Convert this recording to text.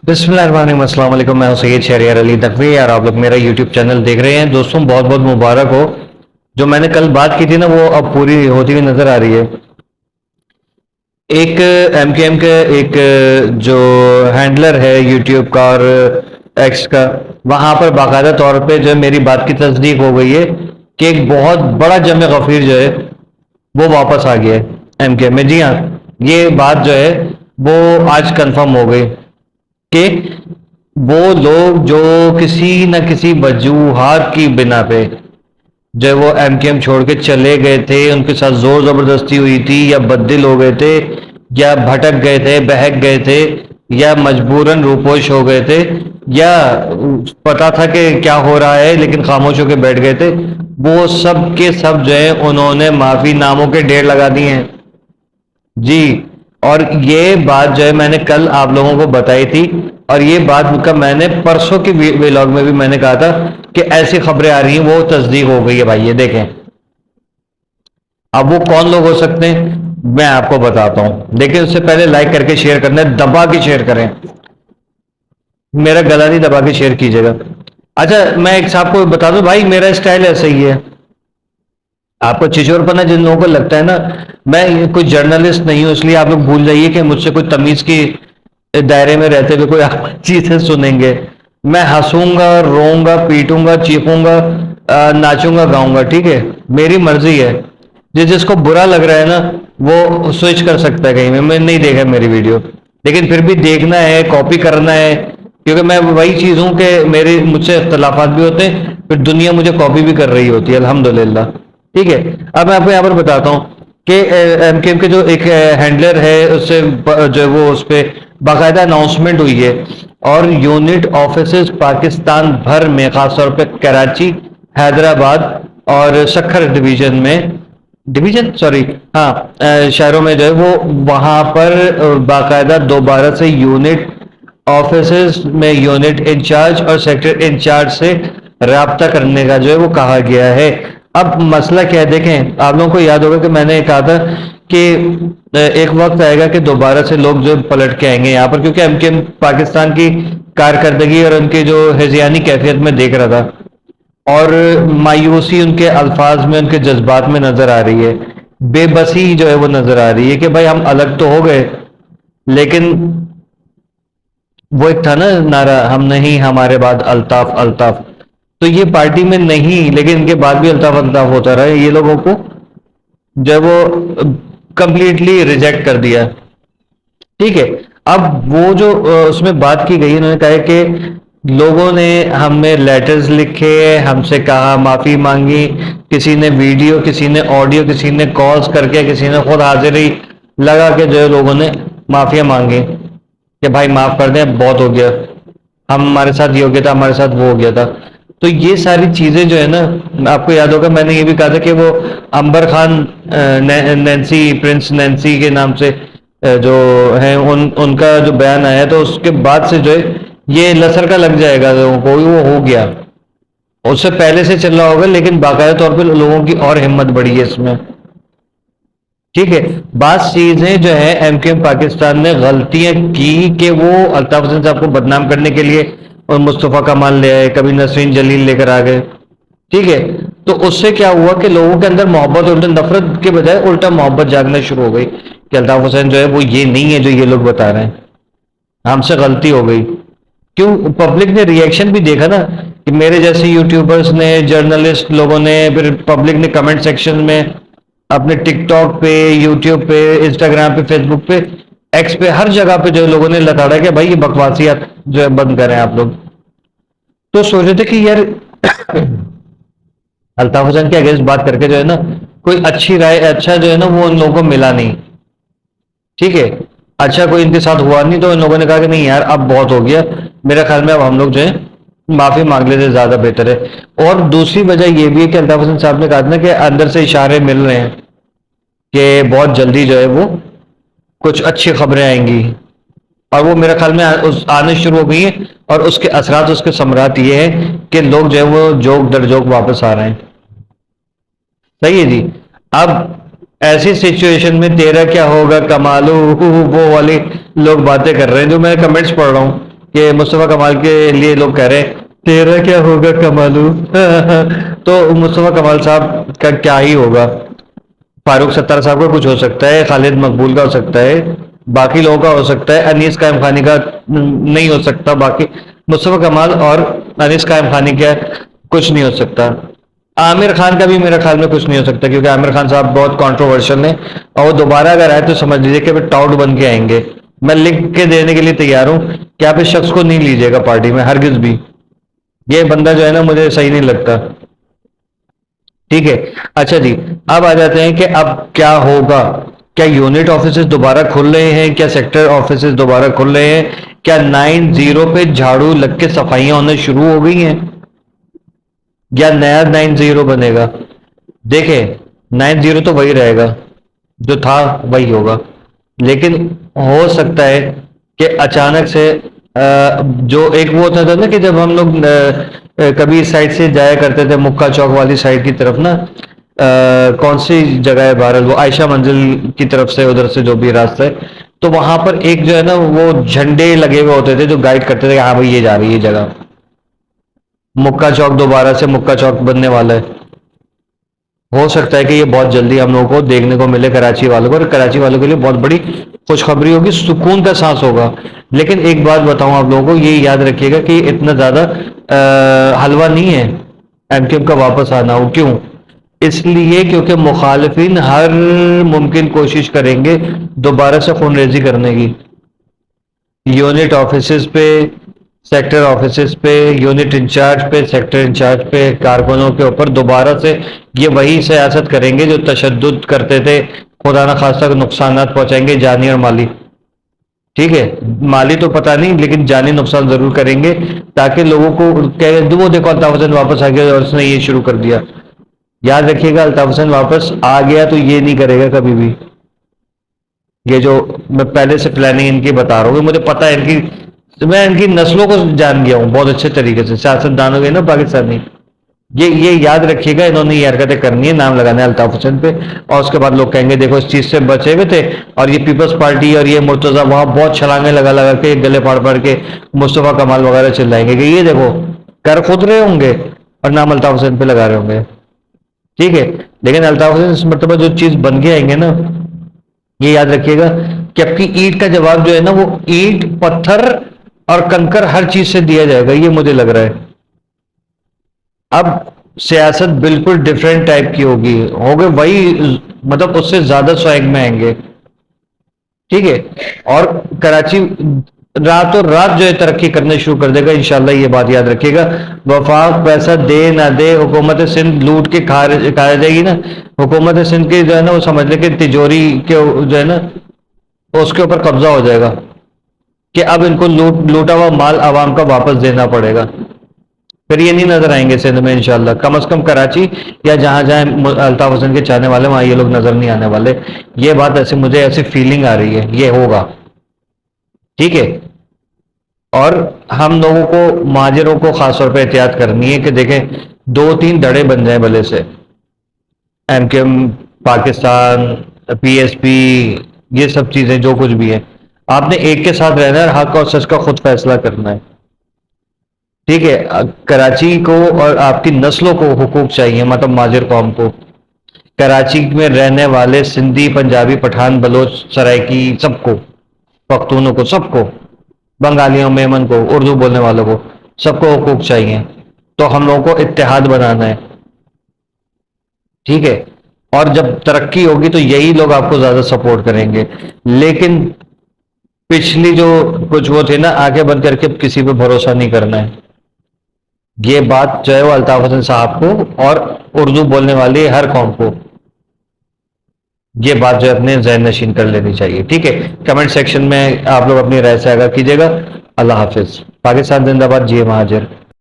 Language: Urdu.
بسم اللہ الرحمن الرحیم، السلام علیکم۔ میں ہوں سید شہریار علی تقوی اور آپ لوگ میرا یوٹیوب چینل دیکھ رہے ہیں۔ دوستوں بہت بہت مبارک ہو۔ جو میں نے کل بات کی تھی نا وہ اب پوری ہوتی ہوئی نظر آ رہی ہے۔ ایک ایم کے ایم کا ایک جو ہینڈلر ہے یوٹیوب کا اور ایکس کا، وہاں پر باقاعدہ طور پہ جو ہے میری بات کی تصدیق ہو گئی ہے کہ ایک بہت بڑا جمع غفیر جو ہے وہ واپس آ گیا ہے ایم کے ایم میں۔ جی ہاں، یہ بات جو ہے وہ آج کنفرم ہو گئی کہ وہ لوگ جو کسی نہ کسی وجوہات کی بنا پہ جو وہ ایم کے ایم چھوڑ کے چلے گئے تھے، ان کے ساتھ زور زبردستی ہوئی تھی، یا بددل ہو گئے تھے، یا بھٹک گئے تھے، بہک گئے تھے، یا مجبوراً روپوش ہو گئے تھے، یا پتا تھا کہ کیا ہو رہا ہے لیکن خاموش ہو کے بیٹھ گئے تھے، وہ سب کے سب جو ہے انہوں نے معافی ناموں کے ڈھیر لگا دیے ہیں جی۔ اور یہ بات جو ہے میں نے کل آپ لوگوں کو بتائی تھی، اور یہ بات کا میں نے پرسوں کی ویلاگ میں بھی میں نے کہا تھا کہ ایسی خبریں آ رہی ہیں، وہ تصدیق ہو گئی ہے بھائی۔ یہ دیکھیں اب وہ کون لوگ ہو سکتے ہیں میں آپ کو بتاتا ہوں، لیکن اس سے پہلے لائک کر کے شیئر کرنا ہے، دبا کے شیئر کریں، میرا گلا نہیں دبا کے شیئر کیجیے گا۔ اچھا میں ایک صاحب کو بتا دوں بھائی، میرا اسٹائل ایسا ہی ہے۔ آپ کو چچور پنا جن لوگوں کو لگتا ہے نا میں کوئی جرنلسٹ نہیں ہوں، اس لیے آپ لوگ بھول جائیے کہ مجھ سے کوئی تمیز کی دائرے میں رہتے ہوئے کوئی چیزیں سنیں گے۔ میں ہنسوں گا، روؤں گا، پیٹوں گا، چیخوں گا، ناچوں گا، گاؤں گا، ٹھیک ہے، میری مرضی ہے۔ جس کو برا لگ رہا ہے نا وہ سوئچ کر سکتا ہے کہیں میں نہیں دیکھا میری ویڈیو، لیکن پھر بھی دیکھنا ہے، کاپی کرنا ہے، کیونکہ میں وہی چیز ہوں کہ مجھ سے اختلافات بھی ہوتے ہیں، پھر دنیا مجھے کاپی بھی کر رہی ہوتی ہے الحمدللہ، ٹھیک ہے۔ اب میں آپ کو یہاں پر بتاتا ہوں کہ ایم کے ایم کے جو ایک ہینڈلر ہے اس سے جو وہ اس پہ باقاعدہ اناؤنسمنٹ ہوئی ہے، اور یونٹ آفیسز پاکستان بھر میں، خاص طور پہ کراچی، حیدرآباد اور سکھر شہروں میں جو ہے وہ وہاں پر باقاعدہ دوبارہ سے یونٹ آفیسز میں یونٹ انچارج اور سیکٹر انچارج سے رابطہ کرنے کا جو ہے وہ کہا گیا ہے۔ اب مسئلہ کیا ہے دیکھیں، آپ لوگوں کو یاد ہوگا کہ میں نے کہا تھا کہ ایک وقت آئے گا کہ دوبارہ سے لوگ جو پلٹ کے آئیں گے یہاں پر، کیونکہ ایم کے ایم پاکستان کی کارکردگی اور ان کی جو ہذیانی کیفیت میں دیکھ رہا تھا، اور مایوسی ان کے الفاظ میں، ان کے جذبات میں نظر آ رہی ہے، بے بسی جو ہے وہ نظر آ رہی ہے کہ بھائی ہم الگ تو ہو گئے، لیکن وہ ایک تھا نا نعرہ، ہم نہیں ہمارے بعد الطاف الطاف، تو یہ پارٹی میں نہیں لیکن ان کے بعد بھی الطاف الطاف ہوتا رہا ہے۔ یہ لوگوں کو جب وہ کمپلیٹلی ریجیکٹ کر دیا، ٹھیک ہے۔ اب وہ جو اس میں بات کی گئی، انہوں نے کہا کہ لوگوں نے ہم میں لیٹرز لکھے، ہم سے کہا، معافی مانگی، کسی نے ویڈیو، کسی نے آڈیو، کسی نے کالز کر کے، کسی نے خود حاضری لگا کے جو ہے لوگوں نے معافیاں مانگی کہ بھائی معاف کر دیں، بہت ہو گیا، ہمارے ساتھ یہ ہو گیا تھا، ہمارے ساتھ وہ ہو گیا تھا۔ تو یہ ساری چیزیں جو ہے نا، آپ کو یاد ہوگا میں نے یہ بھی کہا تھا کہ وہ امبر خان نینسی، پرنس نینسی کے نام سے جو ہیں ان کا جو بیان آیا، تو اس کے بعد سے جو ہے یہ لسر کا لگ جائے گا لوگوں کو، وہ ہو گیا، اس سے پہلے سے چل رہا ہوگا، لیکن باقاعدہ طور پہ لوگوں کی اور ہمت بڑھی ہے اس میں، ٹھیک ہے۔ بعض چیزیں جو ہے ایم کے ایم پاکستان نے غلطیاں کی کہ وہ الطاف حسین صاحب کو بدنام کرنے کے لیے اور مصطفیٰ کمال لے آئے، کبھی نسرین جلیل لے کر آ گئے، ٹھیک ہے۔ تو اس سے کیا ہوا کہ لوگوں کے اندر محبت، الٹا نفرت کے بجائے الٹا محبت جاگنا شروع ہو گئی کہ الطاف حسین جو ہے وہ یہ نہیں ہے جو یہ لوگ بتا رہے ہیں، ہم سے غلطی ہو گئی۔ کیوں؟ پبلک نے ری ایکشن بھی دیکھا نا کہ میرے جیسے یوٹیوبرز نے، جرنلسٹ لوگوں نے، پھر پبلک نے کمنٹ سیکشن میں، اپنے ٹک ٹاک پہ، یوٹیوب پہ، انسٹاگرام پہ، فیس بک پہ، ایکس پہ، ہر جگہ پہ جو لوگوں نے لتاڑا کہ بھائی یہ بکواسیات جو ہے بند کریں آپ لوگ۔ تو سوچ رہے تھے کہ یار الطاف حسین کے اگینسٹ بات کر کے جو ہے نا کوئی اچھی رائے، اچھا جو ہے نا وہ ان لوگوں کو ملا نہیں، ٹھیک ہے، اچھا کوئی ان کے ساتھ ہوا نہیں، تو ان لوگوں نے کہا کہ نہیں یار اب بہت ہو گیا، میرے خیال میں اب ہم لوگ جو ہے معافی مانگ لیتے زیادہ بہتر ہے۔ اور دوسری وجہ یہ بھی ہے کہ الطاف حسین صاحب نے کہا تھا کہ اندر سے اشارے مل رہے ہیں کہ بہت جلدی جو ہے وہ کچھ اچھی خبریں آئیں گی، اور وہ میرے خیال میں آنے شروع ہو گئی ہیں، اور اس کے اثرات، اس کے ثمرات یہ ہیں کہ لوگ جو ہے وہ جوک در جوک واپس آ رہے ہیں، صحیح ہے جی۔ اب ایسی سچویشن میں تیرا کیا ہوگا کمالو، وہ والے لوگ باتیں کر رہے ہیں جو میں کمنٹس پڑھ رہا ہوں کہ مصطفیٰ کمال کے لیے لوگ کہہ رہے ہیں تیرا کیا ہوگا کمالو تو مصطفیٰ کمال صاحب کا کیا ہی ہوگا، فاروق ستار صاحب کا کچھ ہو سکتا ہے، خالد مقبول کا ہو سکتا ہے، باقی لوگوں کا ہو سکتا ہے، انیس قائم خانی کا نہیں ہو سکتا، باقی مصطفیٰ کمال اور انیس قائم خانی کا کچھ نہیں ہو سکتا۔ عامر خان کا بھی میرے خیال میں کچھ نہیں ہو سکتا، کیونکہ عامر خان صاحب بہت کنٹروورشل ہیں، اور وہ دوبارہ اگر آئے تو سمجھ لیجیے کہ وہ ٹاؤٹ بن کے آئیں گے۔ میں لکھ کے دینے کے لیے تیار ہوں کہ آپ اس شخص کو نہیں لیجیے گا پارٹی میں ہرگز بھی، یہ بندہ جو ہے نا مجھے صحیح نہیں لگتا، ٹھیک ہے۔ اچھا جی، اب آ جاتے ہیں کہ اب کیا ہوگا، کیا یونٹ آفیسز دوبارہ کھل رہے ہیں، کیا سیکٹر آفیسز دوبارہ کھل رہے ہیں، کیا 9-0 پہ جھاڑو لگ کے صفائیاں ہونے شروع ہو گئی ہیں، یا نیا 9-0 بنے گا؟ دیکھیں 9-0 تو وہی رہے گا جو تھا، وہی ہوگا، لیکن ہو سکتا ہے کہ اچانک سے جو ایک وہ ہوتا تھا نا کہ جب ہم لوگ کبھی اس سائڈ سے جایا کرتے تھے مکہ چوک والی سائڈ کی طرف نا، کون سی جگہ ہے بہرحال وہ عائشہ منزل کی طرف سے ادھر سے جو بھی راستہ ہے، تو وہاں پر ایک جو ہے نا وہ جھنڈے لگے ہوئے ہوتے تھے جو گائیڈ کرتے تھے کہ ہاں بھائی یہ جا رہی ہے یہ جگہ، مکہ چوک دوبارہ سے مکہ چوک بننے والا ہے۔ ہو سکتا ہے کہ یہ بہت جلدی ہم لوگوں کو دیکھنے کو ملے کراچی والوں کو، اور کراچی والوں کے لیے بہت بڑی خوشخبری ہوگی، سکون کا سانس ہوگا۔ لیکن ایک بات بتاؤں آپ لوگوں کو، یہ یاد رکھیے گا کہ یہ اتنا زیادہ حلوہ نہیں ہے ایم کیو ایم کا واپس آنا ہو۔ کیوں؟ اس لیے کیونکہ مخالفین ہر ممکن کوشش کریں گے دوبارہ سے خون ریزی کرنے کی، یونٹ آفیسز پہ، سیکٹر آفیسز پہ، یونٹ انچارج پہ، سیکٹر انچارج پہ، کارکنوں کے اوپر دوبارہ سے یہ وہی سیاست کریں گے جو تشدد کرتے تھے، خدا نہ خواستہ نقصانات پہنچائیں گے جانی اور مالی، ٹھیک ہے، مالی تو پتہ نہیں لیکن جانی نقصان ضرور کریں گے، تاکہ لوگوں کو وہ دیکھو الطاف حسین واپس آ گیا اور اس نے یہ شروع کر دیا۔ یاد رکھیے گا الطاف حسین واپس آ گیا تو یہ نہیں کرے گا کبھی بھی، یہ جو میں پہلے سے پلاننگ ان کی بتا رہا ہوں، مجھے پتا ہے میں ان کی نسلوں کو جان گیا ہوں بہت اچھے طریقے سے، سیاست دانوں کے نا پاکستانی، یہ یاد رکھیے گا انہوں نے یہ حرکتیں کرنی ہے، نام لگانا ہے الطاف حسین پہ، اور اس کے بعد لوگ کہیں گے دیکھو اس چیز سے بچے ہوئے تھے، اور یہ پیپلز پارٹی اور یہ مرتضیٰ وہاں بہت چھلانگیں لگا کے گلے پاڑ کے مصطفیٰ کمال وغیرہ چلائیں گے کہ یہ دیکھو کر خود رہے ہوں گے اور نام الطاف حسین پہ لگا رہے ہوں گے، ٹھیک ہے۔ لیکن الطاف حسین اس مرتبہ جو چیز بن کے آئیں گے نا، یہ یاد رکھیے گا کہ آپ کی اینٹ کا جواب جو ہے نا وہ اینٹ، پتھر اور کنکر ہر چیز سے دیا جائے گا، یہ مجھے لگ رہا ہے۔ اب سیاست بالکل ڈیفرنٹ ٹائپ کی ہوگی وہی، مطلب اس سے زیادہ سوئنگ میں آئیں گے، ٹھیک ہے، اور کراچی راتوں رات جو ہے ترقی کرنے شروع کر دے گا انشاءاللہ، یہ بات یاد رکھیے گا۔ وفاق پیسہ دے نہ دے، حکومت سندھ لوٹ کے کھا جائے گی نا، حکومت سندھ کی جو ہے نا وہ سمجھ لے کہ تجوری کے جو ہے نا اس کے اوپر قبضہ ہو جائے گا، کہ اب ان کو لوٹا ہوا مال عوام کا واپس دینا پڑے گا، پھر یہ نہیں نظر آئیں گے سندھ میں انشاءاللہ، کم از کم کراچی یا جہاں جہاں الطاف حسین کے چاہنے والے وہاں یہ لوگ نظر نہیں آنے والے، یہ بات مجھے ایسی فیلنگ آ رہی ہے، یہ ہوگا، ٹھیک ہے۔ اور ہم لوگوں کو مہاجروں کو خاص طور پہ احتیاط کرنی ہے کہ دیکھیں 2-3 دڑے بن جائیں بھلے سے، ایم کیو ایم، پاکستان، پی ایس پی، یہ سب چیزیں جو کچھ بھی ہیں، آپ نے ایک کے ساتھ رہنا ہے، حق اور سچ کا خود فیصلہ کرنا ہے، ٹھیک ہے۔ کراچی کو اور آپ کی نسلوں کو حقوق چاہیے، مطلب مہاجر قوم کو، کراچی میں رہنے والے سندھی، پنجابی، پٹھان، بلوچ، سرائکی، سب کو، پختونوں کو، سب کو، بنگالیوں، میمن کو، اردو بولنے والوں کو، سب کو حقوق چاہیے، تو ہم لوگوں کو اتحاد بنانا ہے، ٹھیک ہے۔ اور جب ترقی ہوگی تو یہی لوگ آپ کو زیادہ سپورٹ کریں گے، لیکن پچھلی جو کچھ وہ تھے نا آنکھیں بند کر کے کسی پہ بھروسہ نہیں کرنا ہے، یہ بات جو ہے وہ الطاف حسین صاحب کو اور اردو بولنے والی ہر قوم کو یہ بات جو ہے اپنے ذہن نشین کر لینی چاہیے، ٹھیک ہے۔ کمنٹ سیکشن میں آپ لوگ اپنی رائے سے آگاہ کیجیے گا۔ اللہ حافظ۔ پاکستان زندہ باد، جی مہاجر۔